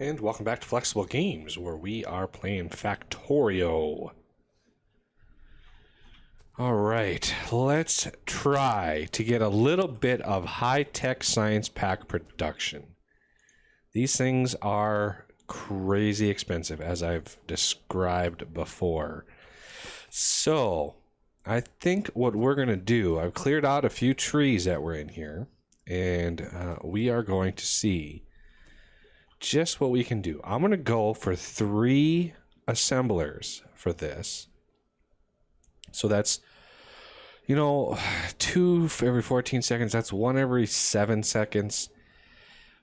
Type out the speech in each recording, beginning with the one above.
And welcome back to Flexible Games, where we are playing Factorio. Alright, let's try to get a little bit of high-tech science pack production. These things are crazy expensive, as I've described before. So, I think what we're going to do, I've cleared out a few trees that were in here, and we are going to see just what we can do. I'm going to go for 3 assemblers for this. So that's, 2 for every 14 seconds. That's 1 every 7 seconds.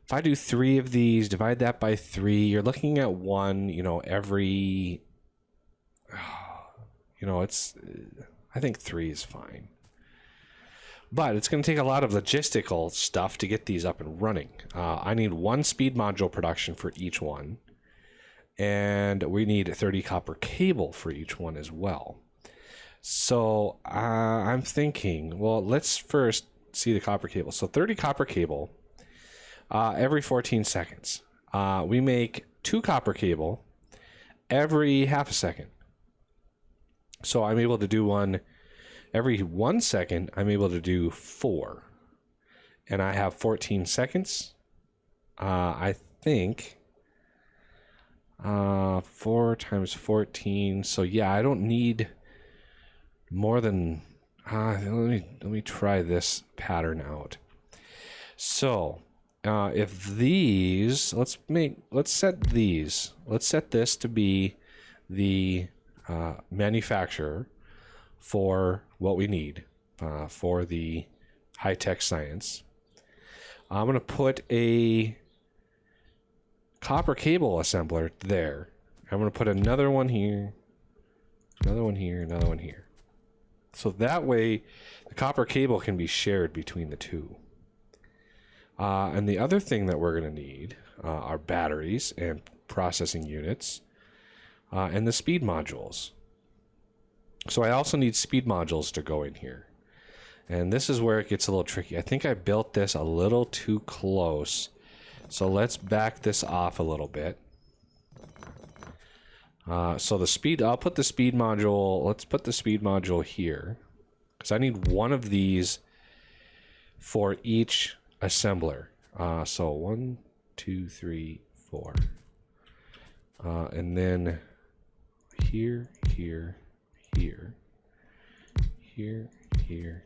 If I do 3 of these, divide that by 3, you're looking at 1, every, I think 3 is fine. But it's going to take a lot of logistical stuff to get these up and running. I need 1 speed module production for each one. And we need 30 copper cable for each one as well. So I'm thinking, well, let's first see the copper cable. So 30 copper cable every 14 seconds. We make 2 copper cable every half a second. So I'm able to do one every 1 second. I'm able to do 4. And I have 14 seconds. I think 4 times 14. So yeah, I don't need more than let me try this pattern out. So if these, let's set this to be the manufacturer for what we need for the high-tech science. I'm going to put a copper cable assembler there. I'm going to put another one here, another one here, another one here. So that way the copper cable can be shared between the two. And the other thing that we're going to need are batteries and processing units and the speed modules. So I also need speed modules to go in here. And this is where it gets a little tricky. I think I built this a little too close. So let's back this off a little bit. So the speed, I'll put the speed module, let's put the speed module here. Because I need 1 of these for each assembler. So 1, 2, 3, 4. And then here, here, here, here, here,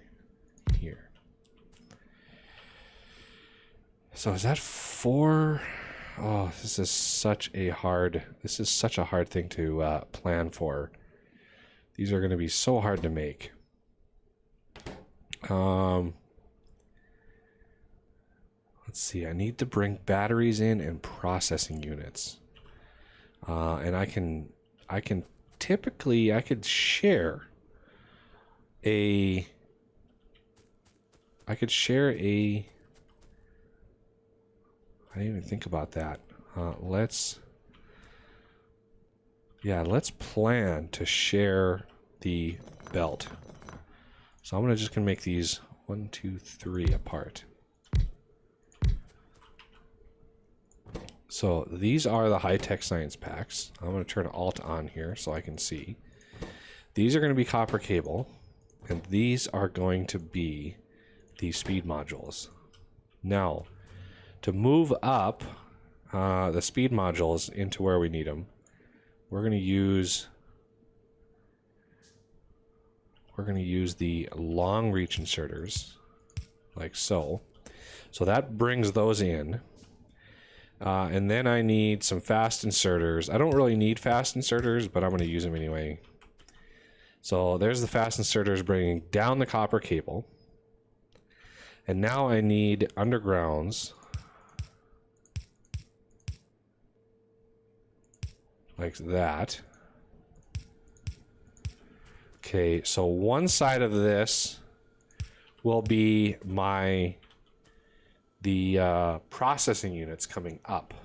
here. So is that 4? Oh, this is such a hard thing to plan for. These are going to be so hard to make. Let's see. I need to bring batteries in and processing units. And I could share a I didn't even think about that. Let's plan to share the belt. So I'm just gonna make these 1, 2, 3 apart. So these are the high-tech science packs. I'm gonna turn Alt on here so I can see. These are gonna be copper cable, and these are going to be the speed modules. Now, to move up the speed modules into where we need them, we're going to use the long reach inserters, like so. So that brings those in. And then I need some fast inserters. I don't really need fast inserters, but I'm going to use them anyway. So there's the fast inserters bringing down the copper cable. And now I need undergrounds. Like that. Okay, so one side of this will be the processing units coming up.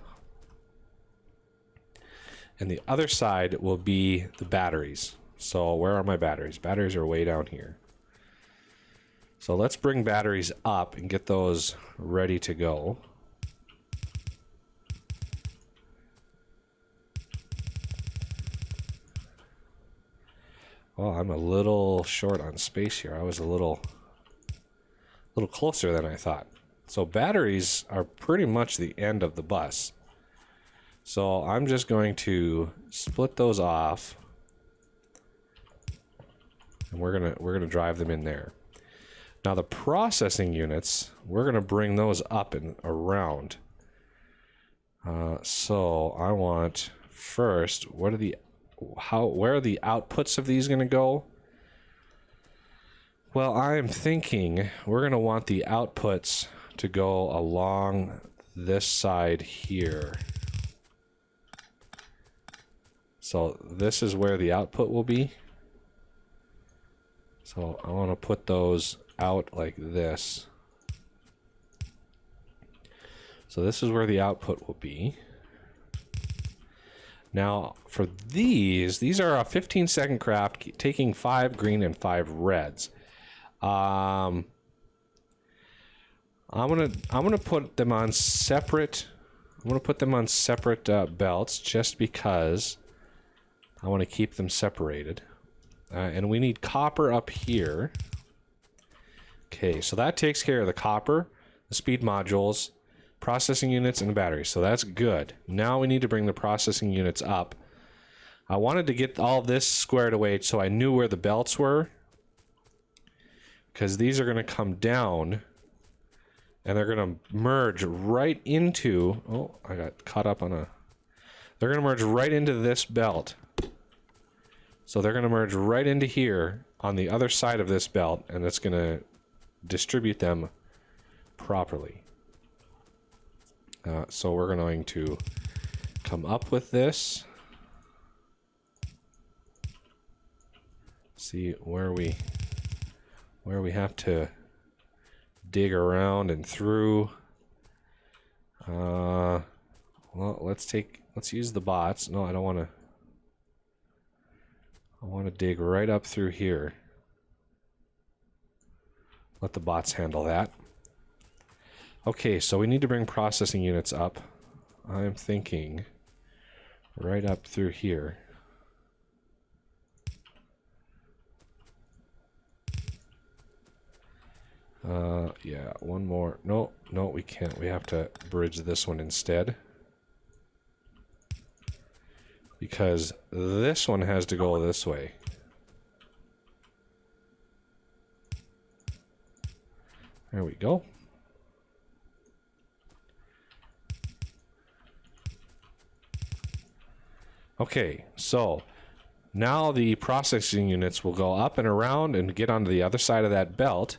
And the other side will be the batteries. So where are my batteries? Batteries are way down here. So let's bring batteries up and get those ready to go. Well, I'm a little short on space here. I was a little closer than I thought. So batteries are pretty much the end of the bus. So I'm just going to split those off, and we're gonna drive them in there. Now the processing units, we're gonna bring those up and around. So I want first, where are the outputs of these gonna go? Well, I'm thinking we're gonna want the outputs to go along this side here. So this is where the output will be. So I want to put those out like this. So this is where the output will be. Now for these are a 15-second craft, taking 5 green and 5 reds. I'm gonna put them on separate. I'm gonna put them on separate belts just because I want to keep them separated. And we need copper up here. Okay, so that takes care of the copper, the speed modules, processing units, and the batteries. So that's good. Now we need to bring the processing units up. I wanted to get all this squared away so I knew where the belts were, because these are going to come down and they're going to merge right into... Oh, I got caught up on a... They're going to merge right into this belt. So they're going to merge right into here on the other side of this belt, and it's going to distribute them properly. So we're going to come up with this. See where we have to dig around and through. Well, let's use the bots. No, I don't want to. I want to dig right up through here. Let the bots handle that. Okay, so we need to bring processing units up. I'm thinking right up through here. Yeah, one more. No, we can't. We have to bridge this one instead. Because this one has to go this way. There we go. Okay, so now the processing units will go up and around and get onto the other side of that belt.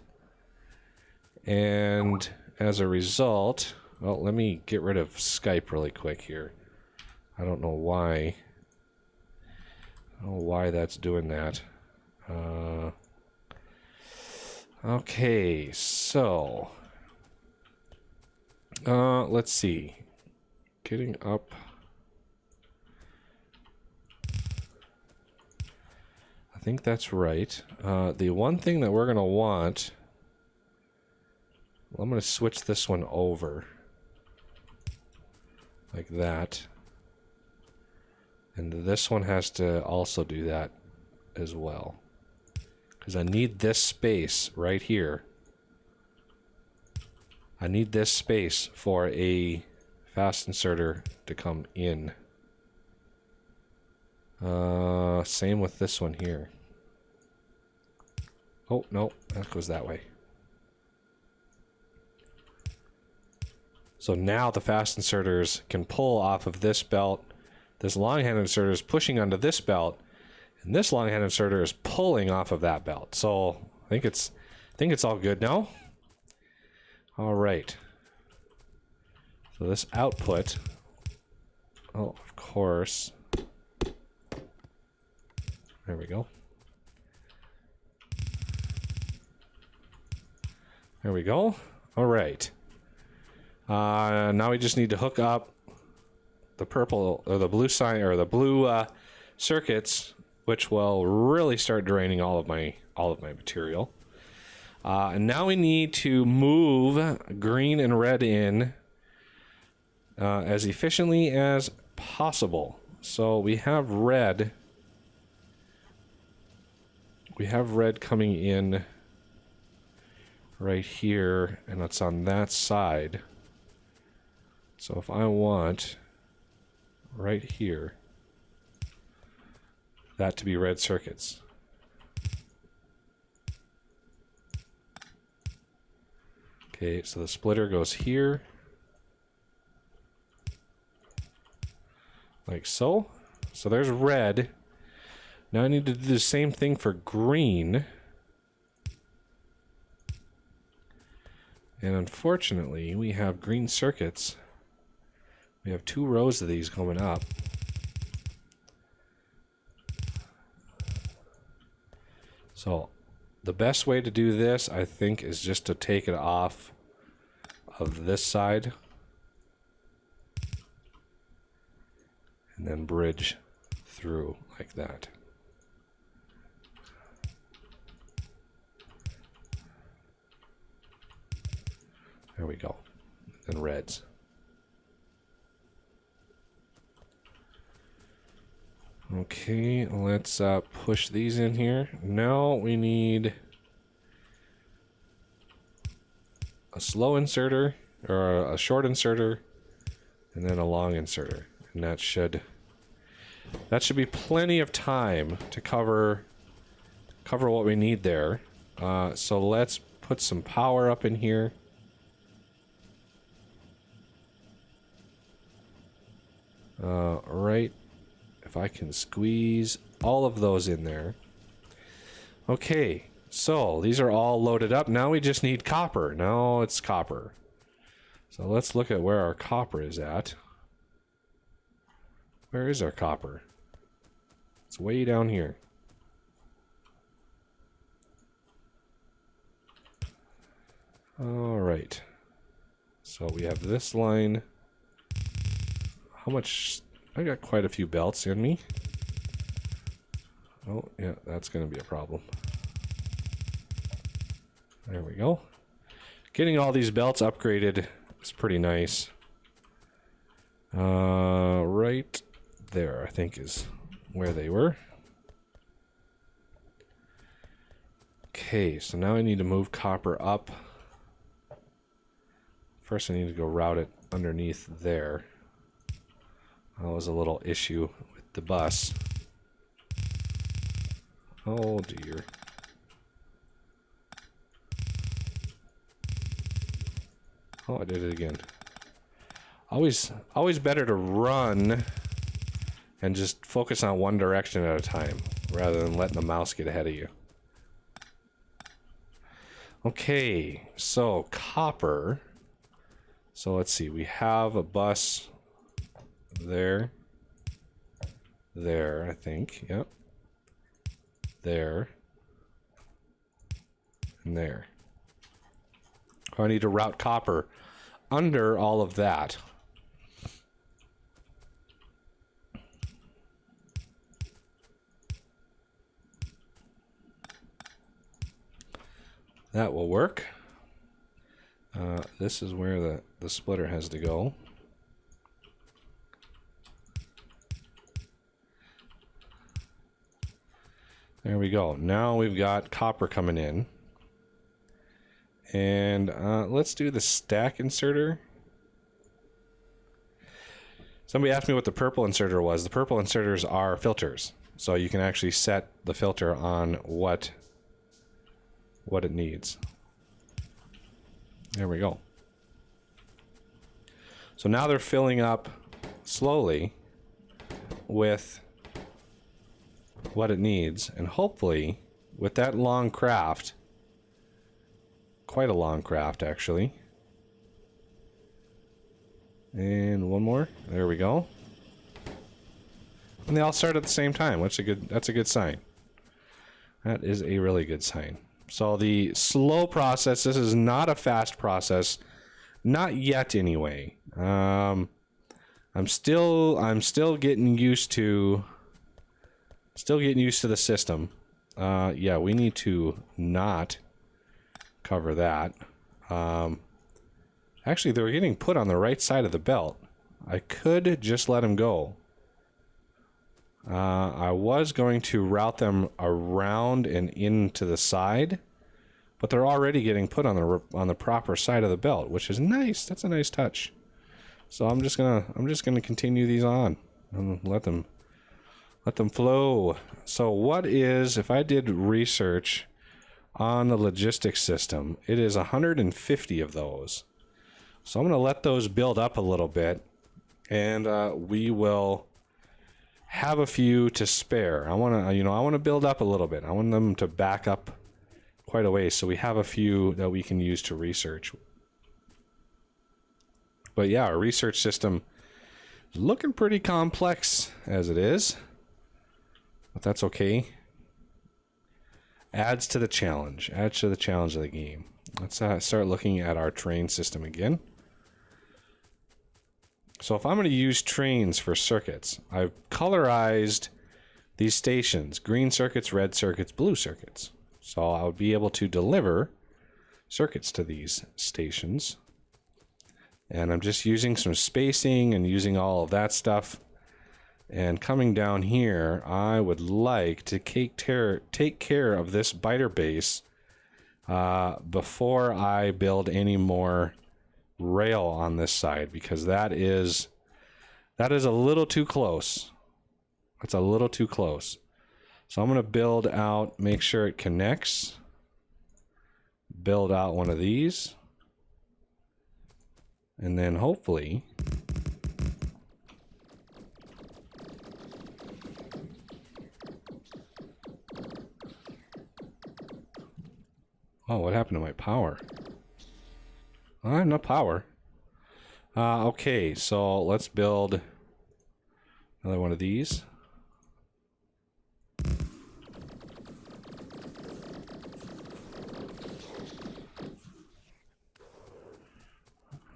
And as a result, well, let me get rid of Skype really quick here. I don't know why. I don't know why that's doing that. Okay, so let's see. Getting up. I think that's right. The one thing that we're going to want... Well, I'm going to switch this one over. Like that. And this one has to also do that as well. Because I need this space right here. I need this space for a fast inserter to come in. Same with this one here. Oh, no, that goes that way. So now the fast inserters can pull off of this belt. This long-hand inserter is pushing onto this belt, and this long-hand inserter is pulling off of that belt. So I think it's all good now. All right. So this output, oh, of course. There we go. There we go. All right. Now we just need to hook up the purple or the blue sign or the blue circuits, which will really start draining all of my material. And now we need to move green and red in as efficiently as possible. So we have red we have red coming in right here, and it's on that side. So if I want right here that to be red circuits. Okay, so the splitter goes here. Like so. So there's red. Now I need to do the same thing for green. And unfortunately, we have green circuits. We have 2 rows of these coming up. So the best way to do this, I think, is just to take it off of this side. And then bridge through like that. There we go. And reds. Okay, let's push these in here. Now we need a slow inserter, or a short inserter, and then a long inserter. And that should be plenty of time to cover what we need there. So let's put some power up in here. Right, if I can squeeze all of those in there. Okay, so these are all loaded up. Now we just need copper. Now it's copper. So let's look at where our copper is at. Where is our copper? It's way down here. All right. So we have this line. How much? I got quite a few belts in me. Oh, yeah, that's going to be a problem. There we go. Getting all these belts upgraded is pretty nice. Right there, I think, is where they were. Okay, so now I need to move copper up. First I need to go route it underneath there. That was a little issue with the bus. Oh dear. Oh, I did it again. Always better to run and just focus on one direction at a time rather than letting the mouse get ahead of you. Okay, so copper. So let's see, we have a bus there, I think, yep, there, and there. I need to route copper under all of that. That will work. This is where the splitter has to go. There we go. Now we've got copper coming in. And let's do the stack inserter. Somebody asked me what the purple inserter was. The purple inserters are filters. So you can actually set the filter on what it needs. There we go. So now they're filling up slowly with what it needs, and hopefully with that long craft, quite a long craft actually, and one more, there we go, and they all start at the same time. That's a good sign. That is a really good sign. So the slow process, this is not a fast process, not yet anyway. I'm still getting used to the system. Yeah, we need to not cover that. Actually, they were getting put on the right side of the belt. I could just let them go. I was going to route them around and into the side, but they're already getting put on the proper side of the belt, which is nice. That's a nice touch. So I'm just gonna continue these on and let them flow. So what is, if I did research on the logistics system, it is 150 of those. So I'm gonna let those build up a little bit, and we will have a few to spare. I want to build up a little bit. I want them to back up quite a ways, so we have a few that we can use to research. But yeah, our research system is looking pretty complex as it is, but that's okay. Adds to the challenge of the game. Let's start looking at our train system again. So if I'm going to use trains for circuits, I've colorized these stations: green circuits, red circuits, blue circuits. So I'll be able to deliver circuits to these stations. And I'm just using some spacing and using all of that stuff. And coming down here, I would like to take care of this biter base before I build any more rail on this side, because that is a little too close. That's a little too close. So I'm going to build out, make sure it connects. Build out one of these. And then hopefully oh, what happened to my power? I have no power. Okay, so let's build another one of these.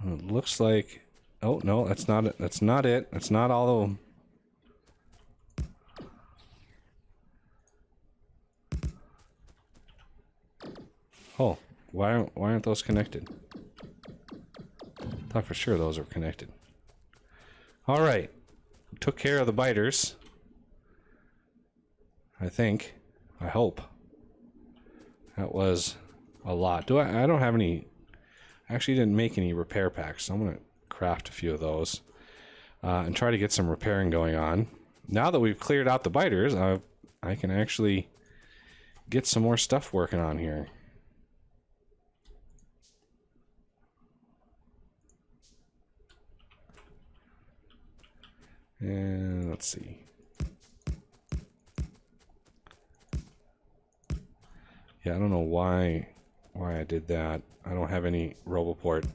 It looks like, oh no, that's not it. That's not it. That's not all of them. Oh, why aren't those connected? Thought for sure those were connected. All right, took care of the biters. I think. I hope. That was a lot. I don't have any. I actually didn't make any repair packs, so I'm gonna craft a few of those and try to get some repairing going on. Now that we've cleared out the biters, I can actually get some more stuff working on here. And let's see. Yeah, I don't know why I did that. I don't have any Roboport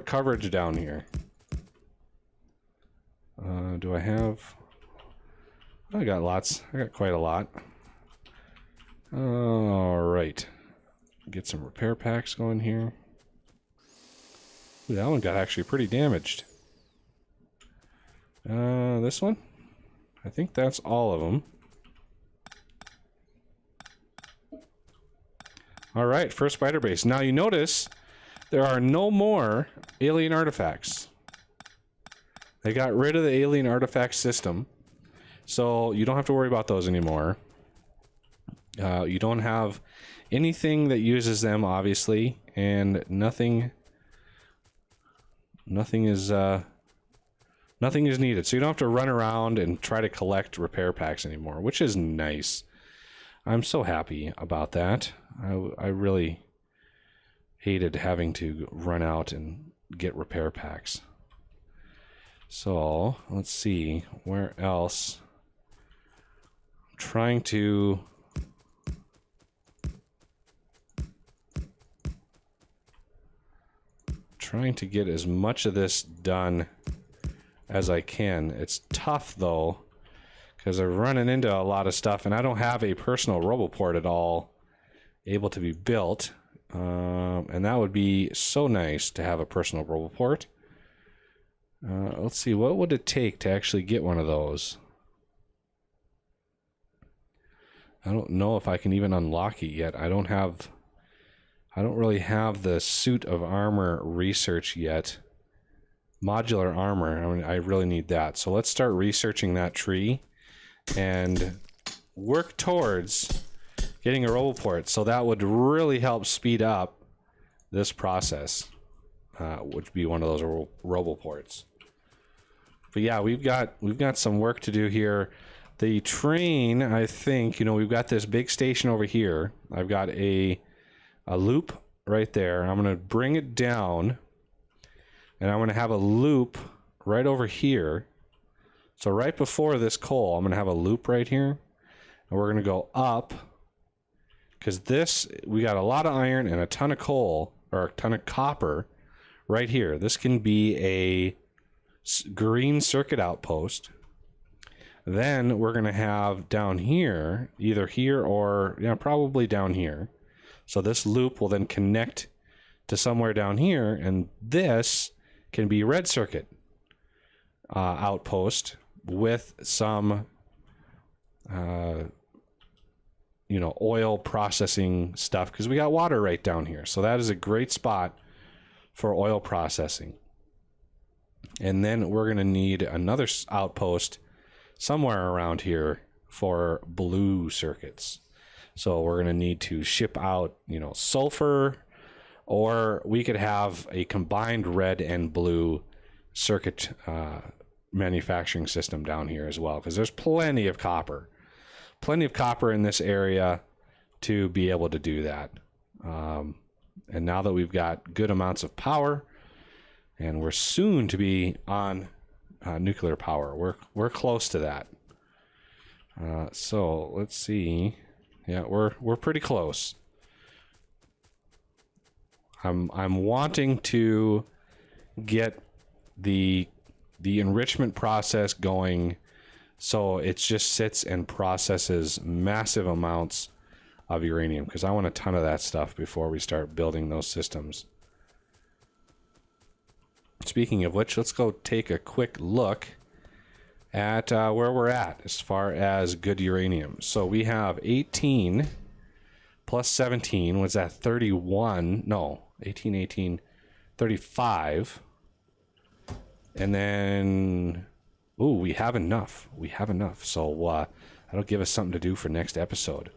coverage down here. Do I have? I got lots. I got quite a lot. All right. Get some repair packs going here. Ooh, that one got actually pretty damaged. This one? I think that's all of them. All right, first spider base. Now you notice there are no more alien artifacts. They got rid of the alien artifact system, so you don't have to worry about those anymore. You don't have anything that uses them, obviously, and nothing is needed. So you don't have to run around and try to collect repair packs anymore, which is nice. I'm so happy about that. I really hated having to run out and get repair packs. So let's see where else. I'm trying to get as much of this done as I can. It's tough though, because I'm running into a lot of stuff, and I don't have a personal Roboport at all able to be built. And that would be so nice to have a personal Roboport. Let's see, what would it take to actually get one of those? I don't know if I can even unlock it yet. I don't really have the suit of armor research yet modular armor. I mean, I really need that. So let's start researching that tree and work towards getting a roboport. So that would really help speed up this process, which would be one of those roboports. But yeah, we've got some work to do here. The train, I think, you know, we've got this big station over here. I've got a loop right there. I'm going to bring it down, and I'm going to have a loop right over here. So right before this coal, I'm going to have a loop right here, and we're going to go up, because this, we got a lot of iron and a ton of coal, or a ton of copper right here. This can be a green circuit outpost. Then we're going to have down here, either here or probably down here. So this loop will then connect to somewhere down here, and this can be red circuit outpost with some oil processing stuff, because we got water right down here. So that is a great spot for oil processing. And then we're going to need another outpost somewhere around here for blue circuits. So we're going to need to ship out, sulfur, or we could have a combined red and blue circuit manufacturing system down here as well, because there's plenty of copper in this area to be able to do that. And now that we've got good amounts of power, and we're soon to be on nuclear power, we're close to that. So let's see. Yeah, we're pretty close. I'm wanting to get the enrichment process going, so it just sits and processes massive amounts of uranium, because I want a ton of that stuff before we start building those systems. Speaking of which, let's go take a quick look at where we're at as far as good uranium. So we have 18 plus 17. Was that 31? No, 18, 35. And then, ooh, we have enough. So that'll give us something to do for next episode.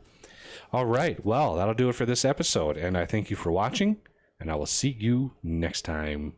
All right, well, that'll do it for this episode. And I thank you for watching, and I will see you next time.